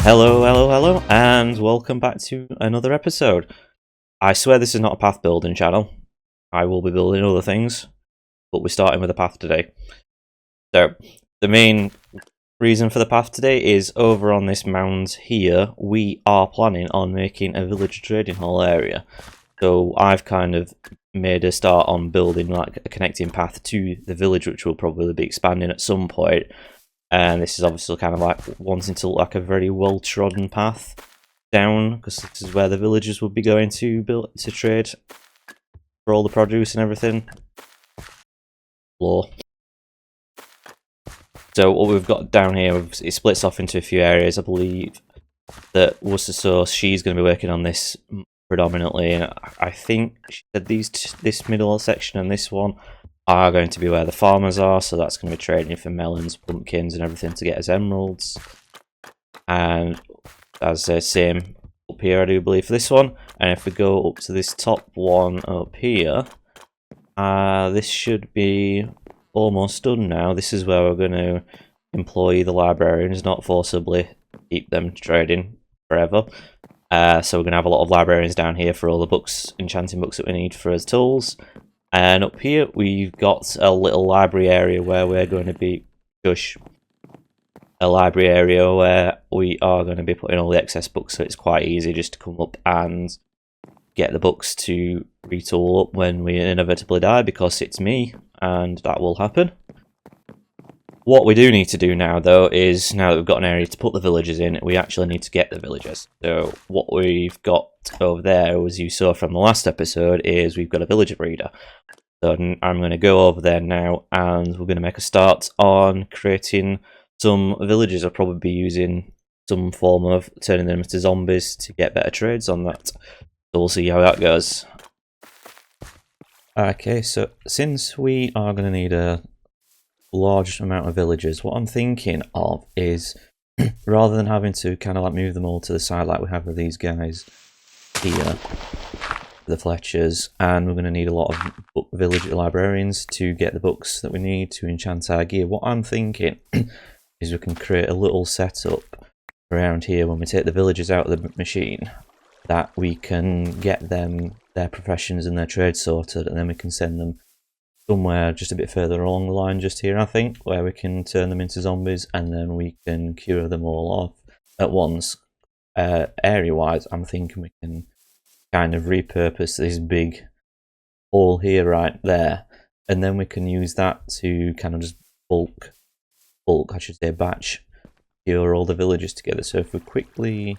Hello, hello, hello, and welcome back to another episode. I swear this is not a path building channel. I will be building other things, but we're starting with a path today. So, the main reason for the path today is over on this mound here, we are planning on making a village trading hall area. So I've kind of made a start on building like a connecting path to the village, which will probably be expanding at some point. And this is obviously kind of like wanting to look like a very well-trodden path down, because this is where the villagers would be going to build to trade for all the produce and everything. Law. So what we've got down here, it splits off into a few areas. I believe that Worcester Sauce, she's going to be working on this predominantly, and I think she said this middle section and this one are going to be where the farmers are, so that's going to be trading for melons, pumpkins and everything to get as emeralds. And as I say, same up here I do believe for this one. And if we go up to this top one up here, this should be almost done now. This is where we're going to employ the librarians, not forcibly keep them trading forever. So we're going to have a lot of librarians down here for all the books, enchanting books that we need for as tools. And up here we've got a little library area where we're going to be a library area where we are going to be putting all the excess books, so it's quite easy just to come up and get the books to retool up when we inevitably die, because it's me and that will happen. What we do need to do now though is, now that we've got an area to put the villagers in, we actually need to get the villagers. So what we've got over there, as you saw from the last episode, is we've got a villager breeder. So I'm going to go over there now and we're going to make a start on creating some villagers. I'll probably be using some form of turning them into zombies to get better trades on that. So we'll see how that goes. Okay, so since we are going to need a large amount of villagers, what I'm thinking of is rather than having to kind of like move them all to the side like we have with these guys here, the Fletchers, and we're going to need a lot of village librarians to get the books that we need to enchant our gear. What I'm thinking is we can create a little setup around here when we take the villagers out of the machine, that we can get them their professions and their trades sorted, and then we can send them somewhere just a bit further along the line, just here I think, where we can turn them into zombies and then we can cure them all off at once. Area wise, I'm thinking we can kind of repurpose this big hall here right there, and then we can use that to kind of just batch cure all the villagers together. So if we quickly,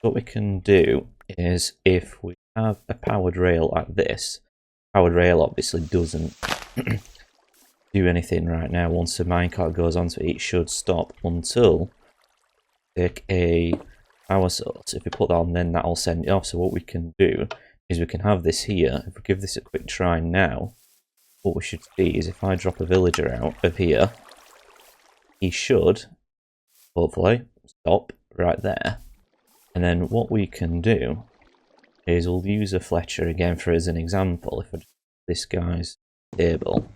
what we can do is, if we have a powered rail like this, powered rail obviously doesn't do anything right now. Once the minecart goes onto it, it should stop until take a power source. If we put that on, then that'll send it off. So what we can do is we can have this here. If we give this a quick try now, what we should see is if I drop a villager out of here, he should hopefully stop right there. And then what we can do is we'll use a Fletcher again for as an example. If I just this guy's table,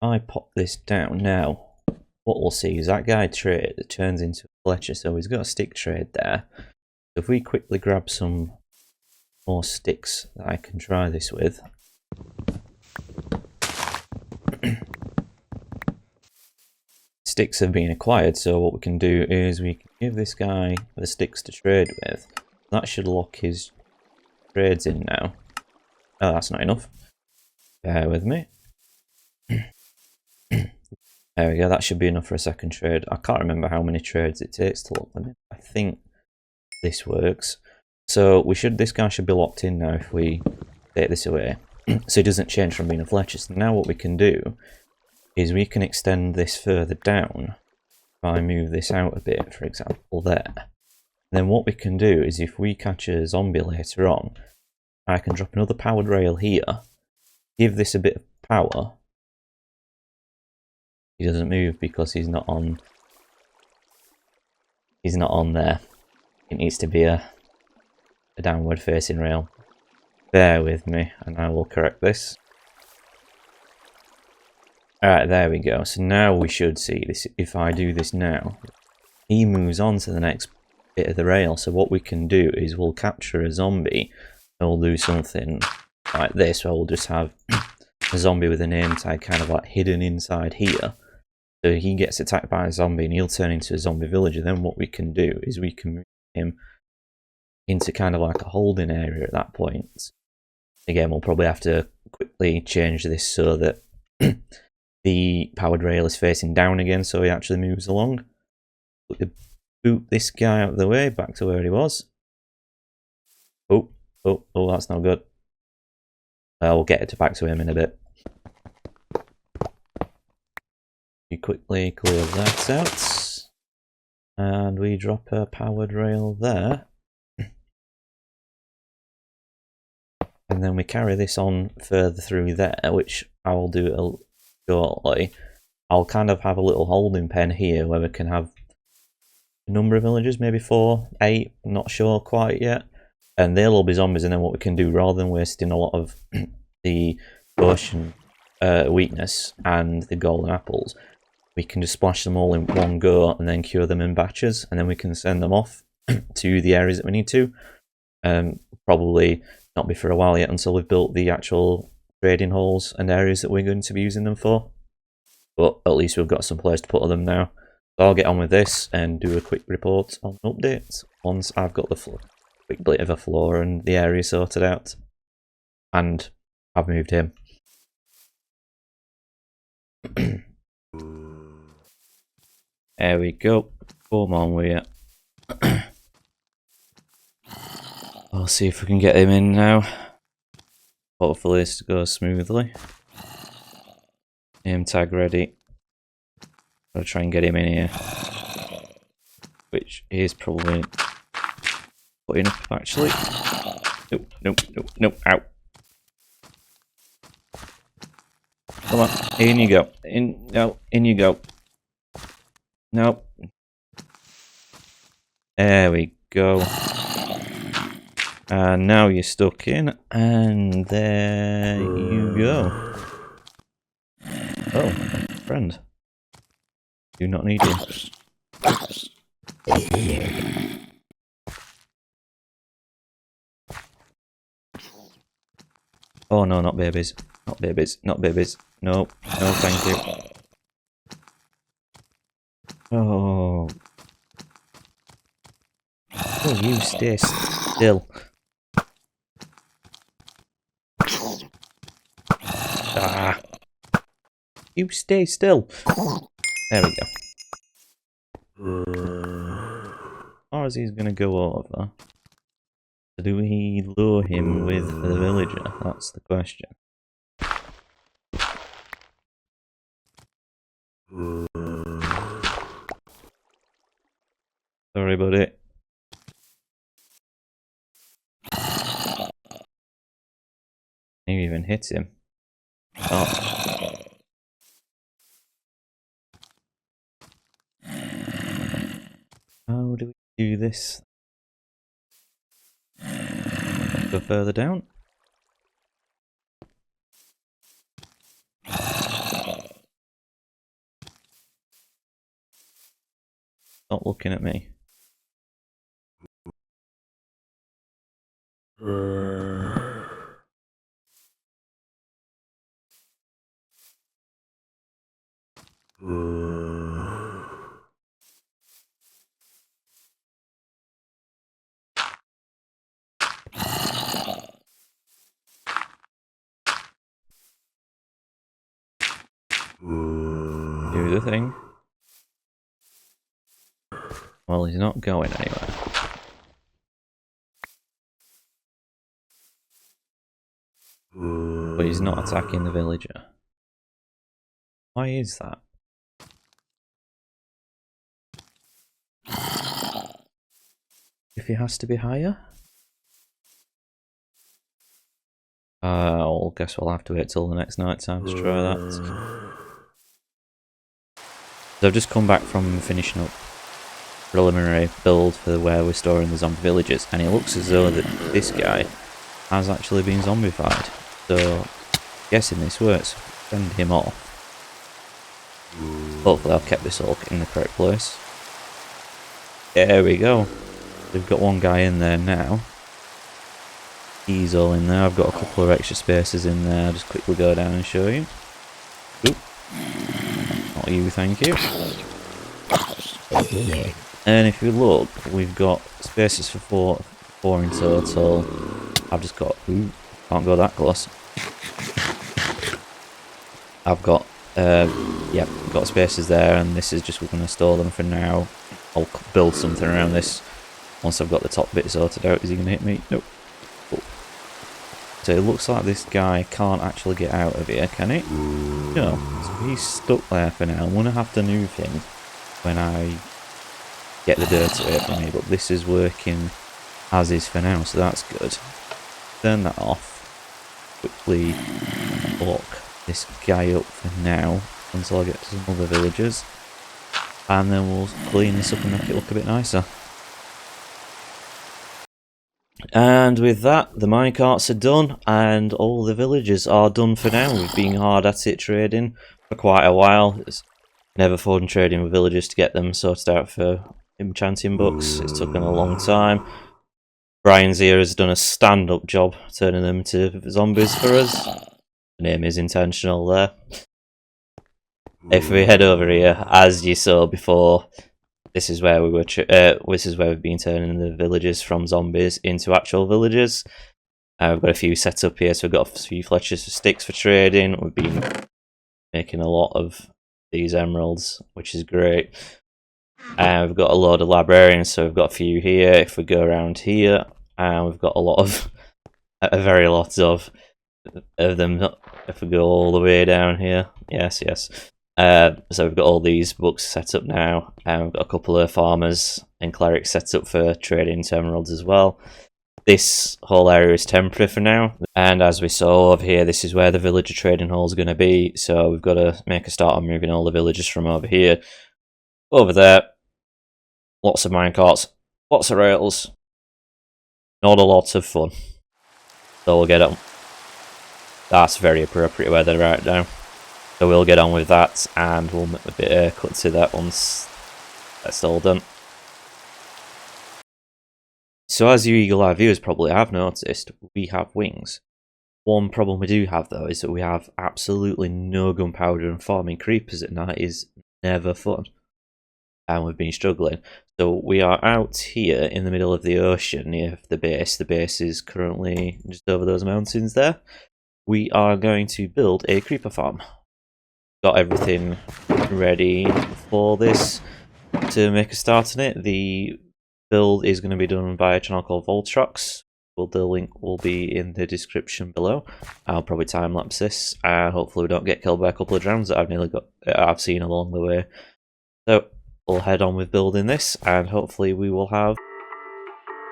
I pop this down now, what we'll see is that guy trade turns into a Fletcher, so he's got a stick trade there. So if we quickly grab some more sticks that I can try this with. Sticks have been acquired, so what we can do is we can give this guy the sticks to trade with. That should lock his trades in now. Oh, that's not enough. Bear with me. There we go, that should be enough for a second trade. I can't remember how many trades it takes to lock them in. I think this works. So this guy should be locked in now if we take this away. So it doesn't change from being a Fletcher. So now what we can do is we can extend this further down. If I move this out a bit, for example, there. And then what we can do is, if we catch a zombie later on, I can drop another powered rail here, give this a bit of power. He doesn't move because he's not on there. It needs to be a downward facing rail. Bear with me and I will correct this. Alright, there we go. So now we should see this. If I do this now, he moves on to the next bit of the rail. So what we can do is we'll capture a zombie and we'll do something like this, where we'll just have a zombie with a name tag kind of like hidden inside here. So he gets attacked by a zombie and he'll turn into a zombie villager. Then what we can do is we can move him into kind of like a holding area at that point. Again, we'll probably have to quickly change this so that the powered rail is facing down again, so he actually moves along. Boot this guy out of the way, back to where he was. Oh, that's not good. We'll get it back to him in a bit. We quickly clear that out. And we drop a powered rail there. And then we carry this on further through there, which I will do shortly. I'll kind of have a little holding pen here where we can have a number of villagers, maybe 4, 8, I'm not sure quite yet. And they'll all be zombies, and then what we can do, rather than wasting a lot of the potion weakness and the golden apples, we can just splash them all in one go and then cure them in batches, and then we can send them off to the areas that we need to. Probably not be for a while yet until we've built the actual trading halls and areas that we're going to be using them for. But at least we've got some place to put them now. So I'll get on with this and do a quick report on updates once I've got the quick bit of a floor and the area sorted out. And I've moved him. There we go. Come on with it. I'll see if we can get him in now. Hopefully this goes smoothly. Name tag ready. I'll try and get him in here. Which is probably putting up actually. Nope. Ow. Come on, in you go. In you go. Nope. There we go. And now you're stuck in, and there you go. Oh, friend. Do not need you. Oh no, not babies. Not babies. No, thank you. Oh. Oh, you stay still. Ah. You stay still. There we go. Or is he going to go over? Do we lure him with the villager? That's the question. Sorry, buddy. Maybe even hits him. Oh. How do we do this? Go further down. Not looking at me. Do the thing. Well, he's not going anywhere. But he's not attacking the villager. Why is that? If he has to be higher? I guess we'll have to wait till the next night time to try that. So I've just come back from finishing up preliminary build for where we're storing the zombie villagers, and it looks as though that this guy has actually been zombified. So, guessing this works. Send him off. Hopefully I've kept this all in the correct place. There we go. We've got one guy in there now. He's all in there. I've got a couple of extra spaces in there. I'll just quickly go down and show you. Oop. Not you, thank you. And if you look, we've got spaces for four in total. I've just got... Ooh, can't go that close. I've got... yep, got spaces there, and this is just, we're going to store them for now. I'll build something around this once I've got the top bit sorted out. Is he going to hit me? Nope. Cool. So it looks like this guy can't actually get out of here, can he? No. So he's stuck there for now. I'm going to have to move him when I get the dirt away from me, but this is working as is for now, so that's good. Turn that off. Quickly lock this guy up for now until I get to some other villagers, and then we'll clean this up and make it look a bit nicer. And with that, the minecarts are done and all the villagers are done for now. We've been hard at it trading for quite a while. It's never fun trading with villagers to get them sorted out for enchanting books. It's taken a long time. Brian's here has done a stand-up job turning them to zombies for us. The name is intentional there. If we head over here, as you saw before, this is where we were. This is where we've been turning the villagers from zombies into actual villagers. We've got a few set up here, so we've got a few fletchers for sticks for trading. We've been making a lot of these emeralds, which is great. We've got a load of librarians, so we've got a few here. If we go around here, we've got a lot of, a very lot of them. If we go all the way down here, yes. So we've got all these books set up now, and we've got a couple of farmers and clerics set up for trading into emeralds as well. This whole area is temporary for now, and as we saw over here, this is where the villager trading hall is going to be, so we've got to make a start on moving all the villagers from over here over there. Lots of minecarts, lots of rails, not a lot of fun, so we'll get on. That's very appropriate weather right now. So we'll get on with that, and we'll make a bit of cut to that once that's all done. So as you eagle-eyed viewers probably have noticed, we have wings. One problem we do have though is that we have absolutely no gunpowder, and farming creepers at night is never fun. And we've been struggling. So we are out here in the middle of the ocean near the base. The base is currently just over those mountains there. We are going to build a creeper farm. Got everything ready for this to make a start on it. The build is going to be done by a channel called Voltrox. Well, the link will be in the description below. I'll probably time lapse this, and hopefully we don't get killed by a couple of drowns that I've seen along the way. So we'll head on with building this, and hopefully we will have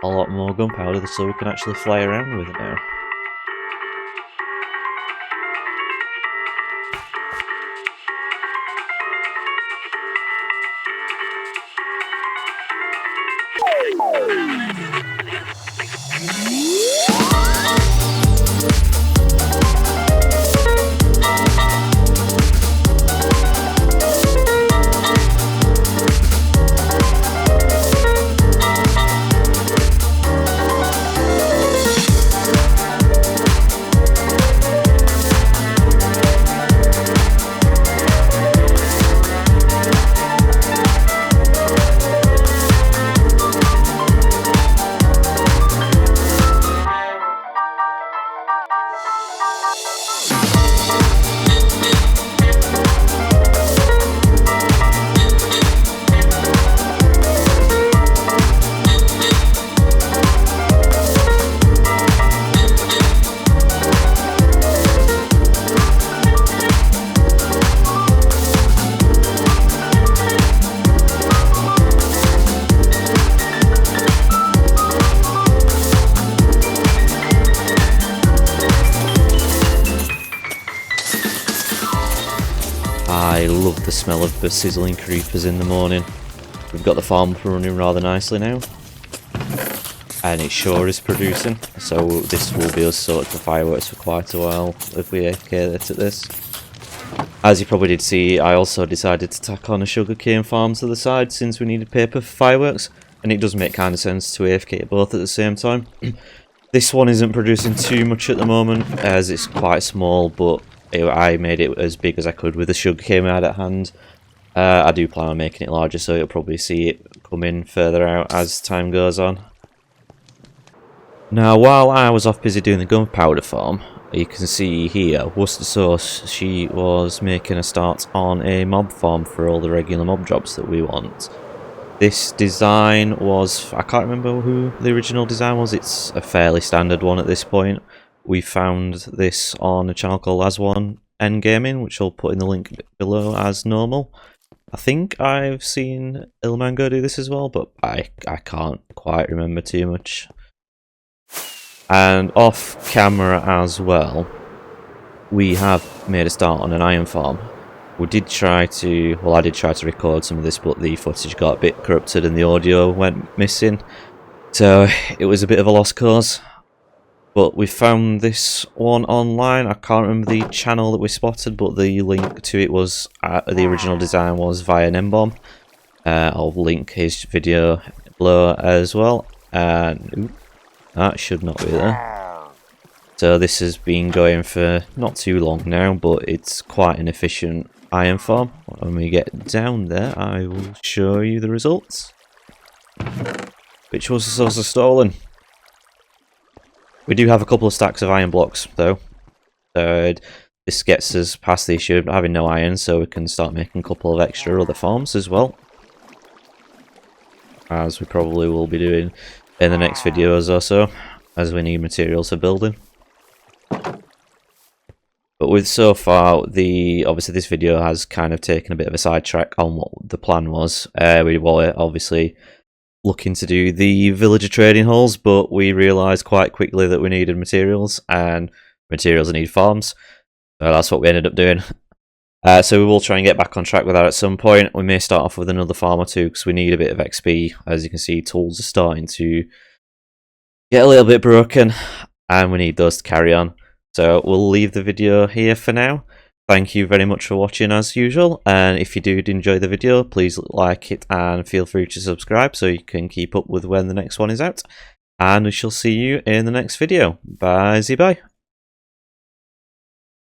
a lot more gunpowder so we can actually fly around with it now. I love the smell of the sizzling creepers in the morning. We've got the farm running rather nicely now, and it sure is producing, so this will be us sorted for fireworks for quite a while if we get at this. As you probably did see, I also decided to tack on a sugarcane farm to the side since we needed paper for fireworks, and it does make kind of sense to AFK both at the same time. This one isn't producing too much at the moment as it's quite small, but I made it as big as I could with the sugarcane I had at hand. I do plan on making it larger, so you'll probably see it come in further out as time goes on. Now, while I was off busy doing the gunpowder farm, you can see here, Worcester Sauce, she was making a start on a mob farm for all the regular mob jobs that we want. This design was, I can't remember who the original design was, it's a fairly standard one at this point. We found this on a channel called As1 Endgaming, which I'll put in the link below as normal. I think I've seen Ilmango do this as well, but I can't quite remember too much. And off camera as well, we have made a start on an iron farm. We did try to, well, I did try to record some of this, but the footage got a bit corrupted and the audio went missing. So it was a bit of a lost cause. But we found this one online. I can't remember the channel that we spotted, but the link to it was, the original design was via Nembomb. I'll link his video below as well. And that should not be there. So this has been going for not too long now, but it's quite an efficient iron farm. When we get down there, I will show you the results. Which was also stolen. We do have a couple of stacks of iron blocks though. So this gets us past the issue of having no iron, so we can start making a couple of extra other farms as well. As we probably will be doing in the next videos or so, as we need materials for building. But with so far, obviously this video has kind of taken a bit of a sidetrack on what the plan was. We were obviously looking to do the villager trading halls, but we realised quite quickly that we needed materials, and materials need farms. So that's what we ended up doing. So we will try and get back on track with that at some point. We may start off with another farm or two because we need a bit of XP. As you can see, tools are starting to get a little bit broken and we need those to carry on. So we'll leave the video here for now. Thank you very much for watching as usual, and if you did enjoy the video, please like it and feel free to subscribe so you can keep up with when the next one is out. And we shall see you in the next video. Bye-bye.